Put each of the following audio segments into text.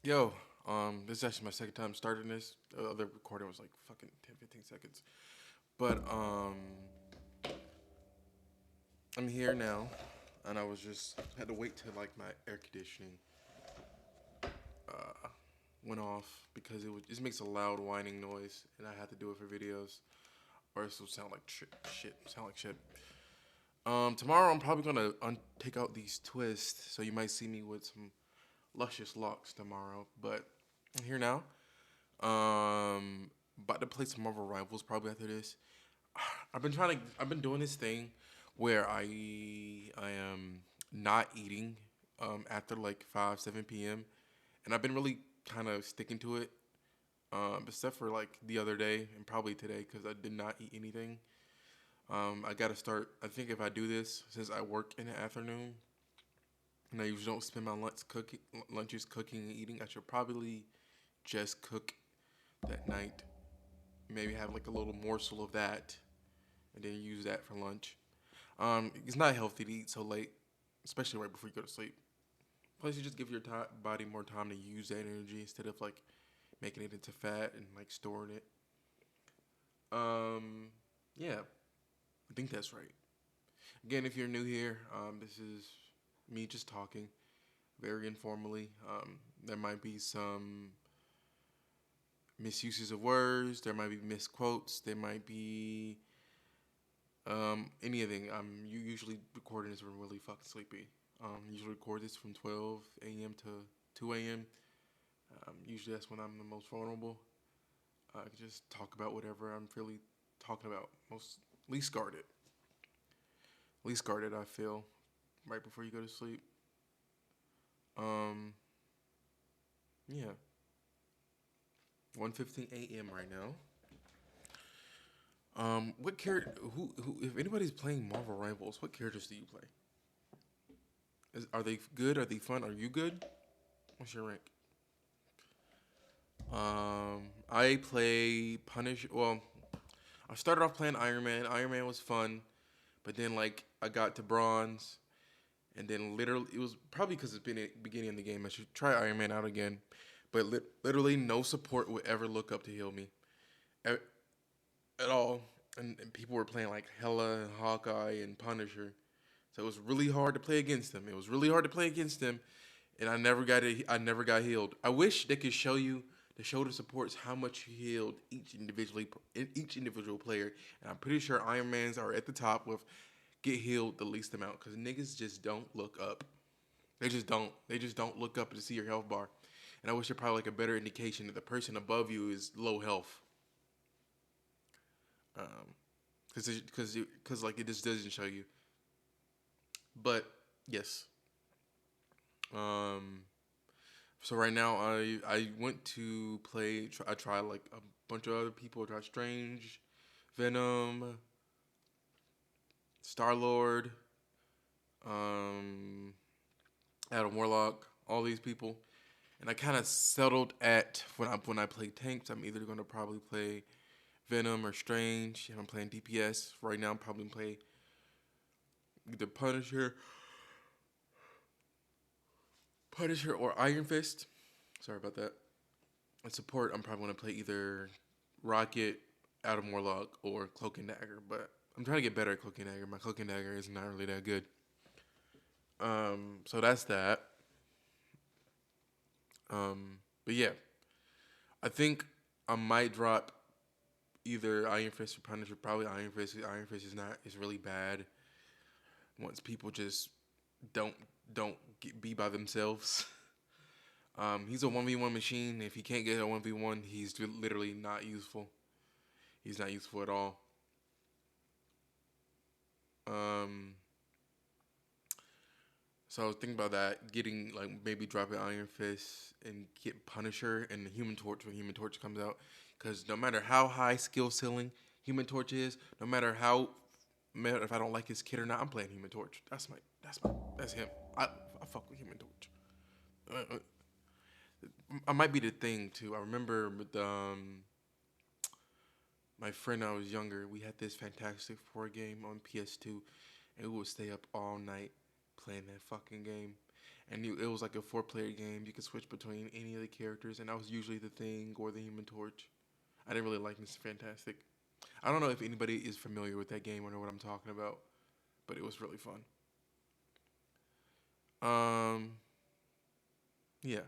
Yo, this is actually my second time starting this. The other recording was like fucking 10, 15 seconds. But I'm here now, and I was just had to wait till like my air conditioning uh went off because it just makes a loud whining noise, and I had to do it for videos, or else it'll sound like shit. Tomorrow I'm probably gonna take out these twists, so you might see me with some luscious locks tomorrow. But I'm here now. About to play some Marvel Rivals probably after this. I've been doing this thing where I am not eating after like 5 7 p.m. and I've been really kind of sticking to it. Except for like the other day and probably today because I did not eat anything. I gotta start. I think if I do this, since I work in the afternoon and I usually don't spend my lunches cooking and eating, I should probably just cook that night. Maybe have like a little morsel of that, and then use that for lunch. It's not healthy to eat so late, especially right before you go to sleep. Plus, you just give your body more time to use that energy instead of like making it into fat and like storing it. Um, yeah, I think that's right. Again, if you're new here, this is me just talking very informally. There might be some misuses of words. There might be misquotes. There might be anything. I'm usually recording this when I'm really fucking sleepy. Usually record this from 12 a.m. to 2 a.m. Usually that's when I'm the most vulnerable. I can just talk about whatever I'm really talking about. Most least guarded. Least guarded I feel right before you go to sleep. Um, yeah. 1:15 a.m. right now. What character? Who? If anybody's playing Marvel Rivals, what characters do you play? Are they good? Are they fun? Are you good? What's your rank? I play Punish. Well, I started off playing Iron Man. Iron Man was fun, but then like I got to Bronze, and then literally it was probably because it's been at the beginning of the game. I should try Iron Man out again, but literally no support would ever look up to heal me at, at all, and people were playing like Hela and Hawkeye and Punisher, so it was really hard to play against them. It was really hard to play against them, and I never got healed. I wish they could show you the shoulder supports how much you healed each individual player, and I'm pretty sure Iron Man's are at the top with get healed the least amount because niggas just don't look up. They just don't. They just don't look up to see your health bar, and I wish there probably like a better indication that the person above you is low health. Um, because like it just doesn't show you. But yes. Um, So right now, I went to play. I tried like a bunch of other people. I tried Strange, Venom, Star Lord, um, Adam Warlock, all these people, and I kind of settled at when I play tanks. I'm either gonna probably play Venom or Strange. If I'm playing DPS right now, I'm probably play either Punisher or Iron Fist. Sorry about that. And support, I'm probably gonna play either Rocket, Adam Warlock, or Cloak and Dagger. But I'm trying to get better at Cloak and Dagger. My Cloak and Dagger is not really that good. So that's that. But yeah, I think I might drop either Iron Fist or Punisher. Probably Iron Fist. Iron Fist is really bad once people just don't be by themselves. He's a 1v1 machine. If he can't get a 1v1, he's literally not useful. He's not useful at all. Um, So I was thinking about that, getting like maybe dropping Iron Fist and get Punisher and the Human Torch when Human Torch comes out, because no matter how high skill ceiling Human Torch is, no matter if I don't like his kit or not, I'm playing Human Torch. That's him. I fuck with Human Torch. I might be the thing too. I remember with my friend when I was younger, we had this Fantastic Four game on PS2, and we would stay up all night playing that fucking game. and it was like a four-player game. You could switch between any of the characters, and that was usually the Thing or the Human Torch. I didn't really like Mr. Fantastic. I don't know if anybody is familiar with that game or know what I'm talking about, but it was really fun. Um, yeah.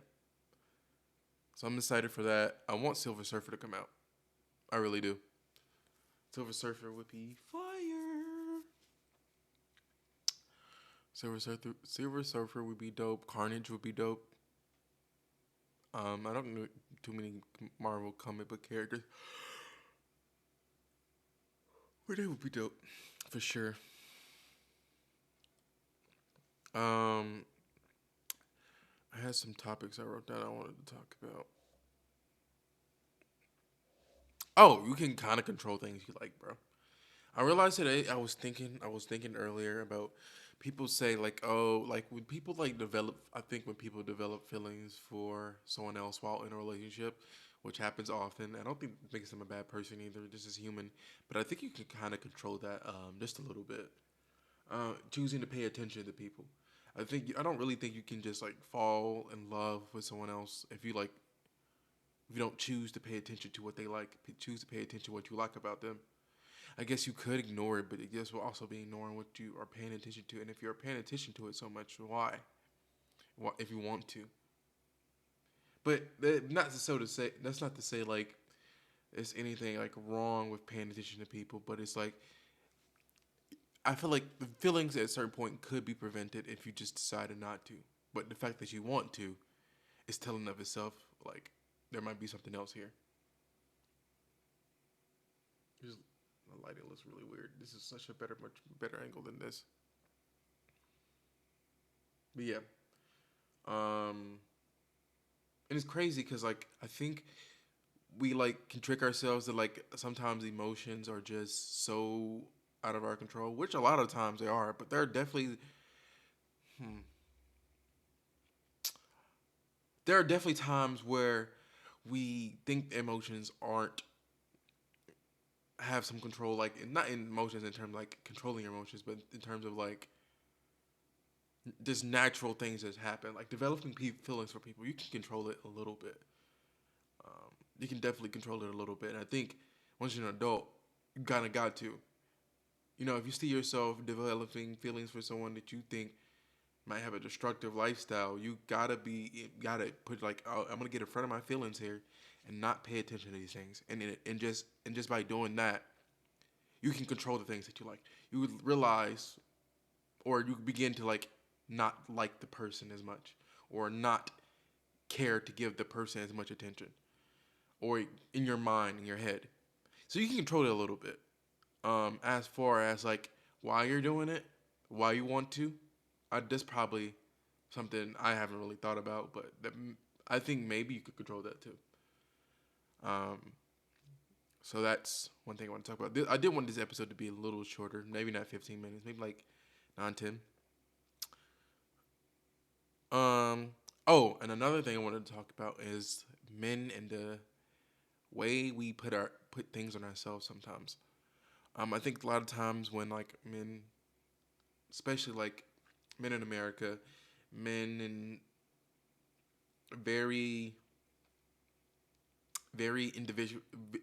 So I'm excited for that. I want Silver Surfer to come out. I really do. Silver Surfer would be fire. Silver Surfer would be dope. Carnage would be dope. I don't know too many Marvel comic book characters, but they would be dope for sure. Um, I had some topics I wrote down I wanted to talk about. Oh, you can kind of control things you like, bro. I realized today I was thinking earlier about people say like, oh, like when people like develop, I think when people develop feelings for someone else while in a relationship, which happens often. I don't think it makes them a bad person either. This is human, but I think you can kind of control that just a little bit. Choosing to pay attention to people. I don't really think you can just like fall in love with someone else if you don't choose to pay attention to what they like, choose to pay attention to what you like about them. I guess you could ignore it, but I guess will also be ignoring what you are paying attention to. And if you're paying attention to it so much, why? Why if you want to? But not so to say that's not to say like there's anything like wrong with paying attention to people, but it's like I feel like the feelings at a certain point could be prevented if you just decided not to. But the fact that you want to is telling of itself like there might be something else here. Just, the lighting looks really weird. This is such a much better angle than this. But yeah, um, and it's crazy because like I think we like can trick ourselves that like sometimes emotions are just so out of our control, which a lot of times they are. But there are definitely hmm, there are definitely times where we think emotions aren't have some control, like not in emotions in terms of, like controlling your emotions, but in terms of like just natural things that happen, like developing feelings for people. You can control it a little bit. You can definitely control it a little bit. And I think once you're an adult, you kind of got to. If you see yourself developing feelings for someone that you think might have a destructive lifestyle, you gotta put like, oh, I'm gonna get in front of my feelings here, and not pay attention to these things. And just by doing that, you can control the things that you like. You would realize, or you begin to like not like the person as much, or not care to give the person as much attention, or in your mind, in your head. So you can control it a little bit. As far as like why you're doing it, why you want to, that's probably something I haven't really thought about, but I think maybe you could control that too. Um, so that's one thing I want to talk about. I did want this episode to be a little shorter, maybe not 15 minutes, maybe like 9, 10. Um, oh, and another thing I wanted to talk about is men and the way we put things on ourselves sometimes. I think a lot of times when like men, especially like men in America, men in very very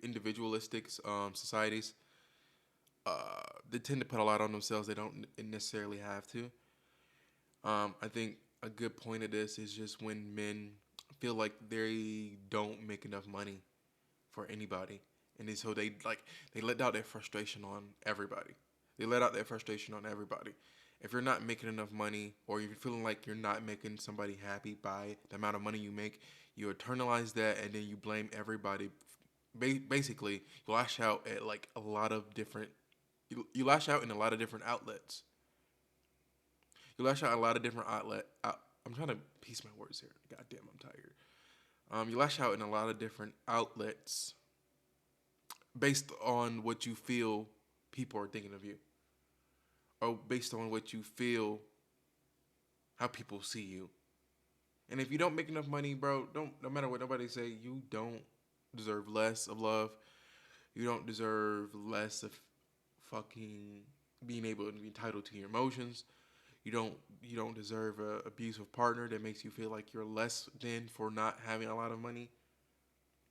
individualistic societies, they tend to put a lot on themselves they don't necessarily have to. I think a good point of this is just when men feel like they don't make enough money for anybody, and so they let out their frustration on everybody. They let out their frustration on everybody. If you're not making enough money, or you're feeling like you're not making somebody happy by the amount of money you make, you internalize that, and then you blame everybody. Basically, you lash out at like a lot of different. You lash out in a lot of different outlets. You lash out a lot of different I'm trying to piece my words here. God damn, I'm tired. You lash out in a lot of different outlets based on what you feel people are thinking of you, or based on what you feel how people see you. And if you don't make enough money, bro, don't no matter what nobody say, you don't deserve less of love. You don't deserve less of fucking being able to be entitled to your emotions. You don't you don't deserve a abusive partner that makes you feel like you're less than for not having a lot of money,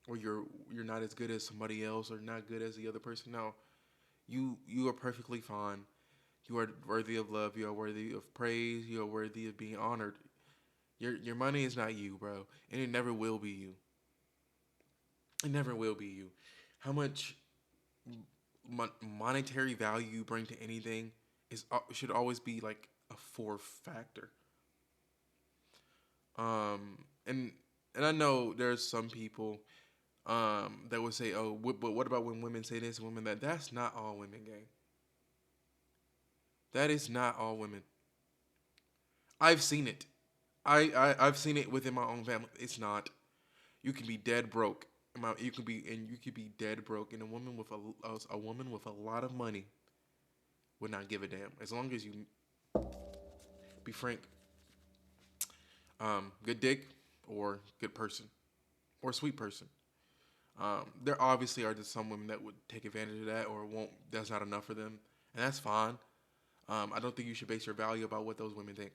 or you're not as good as somebody else, or not good as the other person. No, you are perfectly fine. You are worthy of love. You are worthy of praise. You are worthy of being honored. Your money is not you, bro, and it never will be you. It never will be you. How much monetary value you bring to anything is should always be like a fourth factor. And I know there's some people that would say, "Oh, but what about when women say this, women that?" That's not all women, gang. That is not all women. I've seen it. I've seen it within my own family. It's not. You can be dead broke. You could be dead broke, and a woman with a lot of money would not give a damn as long as you be frank, good dick, or good person, or sweet person. There obviously are just some women that would take advantage of that or won't. That's not enough for them, and that's fine. I don't think you should base your value about what those women think.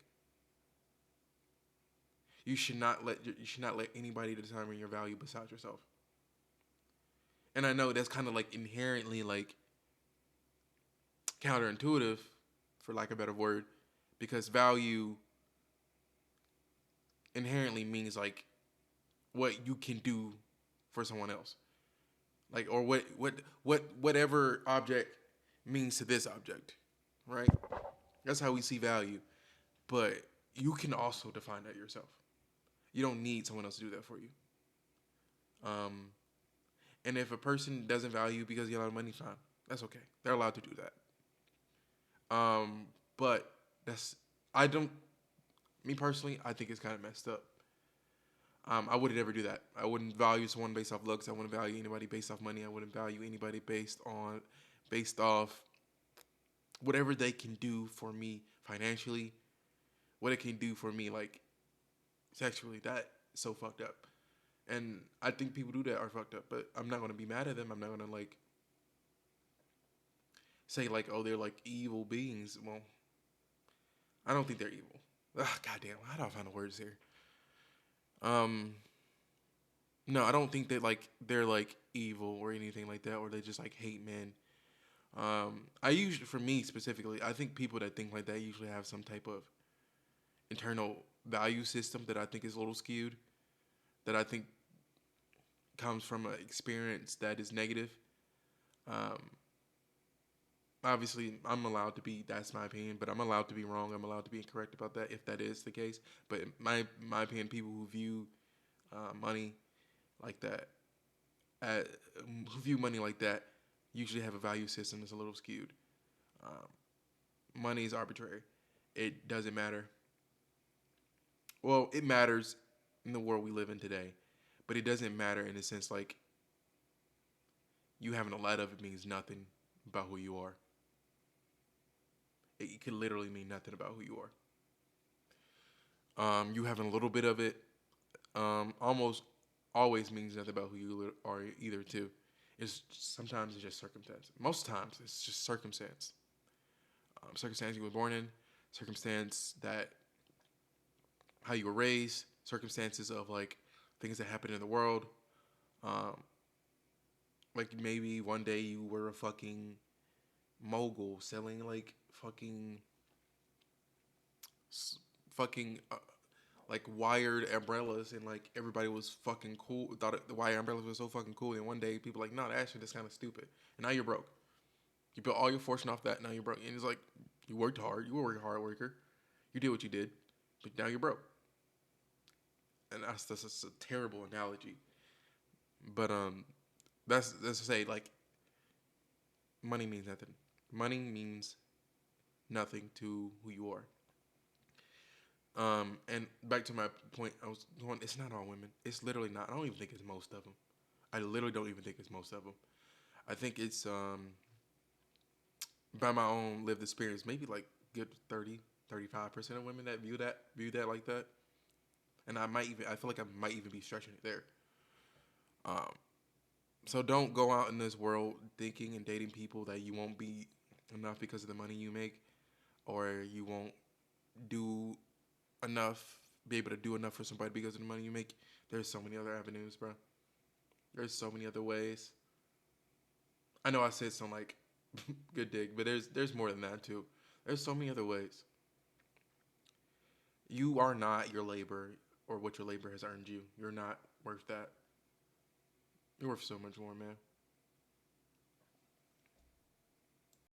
You should not let anybody determine your value besides yourself. And I know that's kind of like inherently like counterintuitive, for lack of a better word, because value inherently means like what you can do for someone else, like or whatever object means to this object, right? That's how we see value, but you can also define that yourself. You don't need someone else to do that for you. Um, and if a person doesn't value you because you have a lot of money, fine, that's okay. They're allowed to do that. But that's I don't me personally, I think it's kind of messed up. I wouldn't ever do that. I wouldn't value someone based off looks. I wouldn't value anybody based off money. I wouldn't value anybody based off whatever they can do for me financially, what it can do for me like sexually. That so fucked up. And I think people do that are fucked up. But I'm not gonna be mad at them. I'm not gonna like say like, oh, they're like evil beings. Well, I don't think they're evil. Ugh, goddamn, how do I find the words here? Um, no, I don't think that like they're like evil or anything like that, or they just like hate men. I usually, for me specifically, I think people that think like that usually have some type of internal value system that I think is a little skewed. That I think comes from an experience that is negative. Um, obviously, I'm allowed to be. That's my opinion, but I'm allowed to be wrong. I'm allowed to be incorrect about that if that is the case. But in my opinion, people who view money like that, uh, who view money like that, usually have a value system that's a little skewed. Um, money is arbitrary. It doesn't matter. Well, it matters in the world we live in today, but it doesn't matter in the sense like you having a lot of it means nothing about who you are. It could literally mean nothing about who you are. You having a little bit of it almost always means nothing about who you are either too. Sometimes it's just circumstance. Most times it's just circumstance. Circumstance you were born in, circumstance that how you were raised, circumstances of like things that happen in the world. Um, like maybe one day you were a fucking mogul selling like fucking like wired umbrellas, and like everybody was fucking cool. Thought the wired umbrellas were so fucking cool. And one day people were like, no, actually that's kind of stupid. And now you're broke. You built all your fortune off that. Now you're broke. And it's like you worked hard. You were a hard worker. You did what you did, but now you're broke. And that's a terrible analogy. But that's to say like money means nothing. Money means nothing to who you are. And back to my point, I was going. It's not all women. It's literally not. I don't even think it's most of them. I literally don't even think it's most of them. I think it's by my own lived experience, maybe like good 35% of women that view that like that. And I feel like I might even be stretching it there. Um, so don't go out in this world thinking and dating people that you won't be enough because of the money you make, or you won't do enough, be able to do enough for somebody because of the money you make, there's so many other avenues, bro. There's so many other ways. I know I said some like good dig, but there's more than that too. There's so many other ways. You are not your labor or what your labor has earned you. You're not worth that. You're worth so much more, man.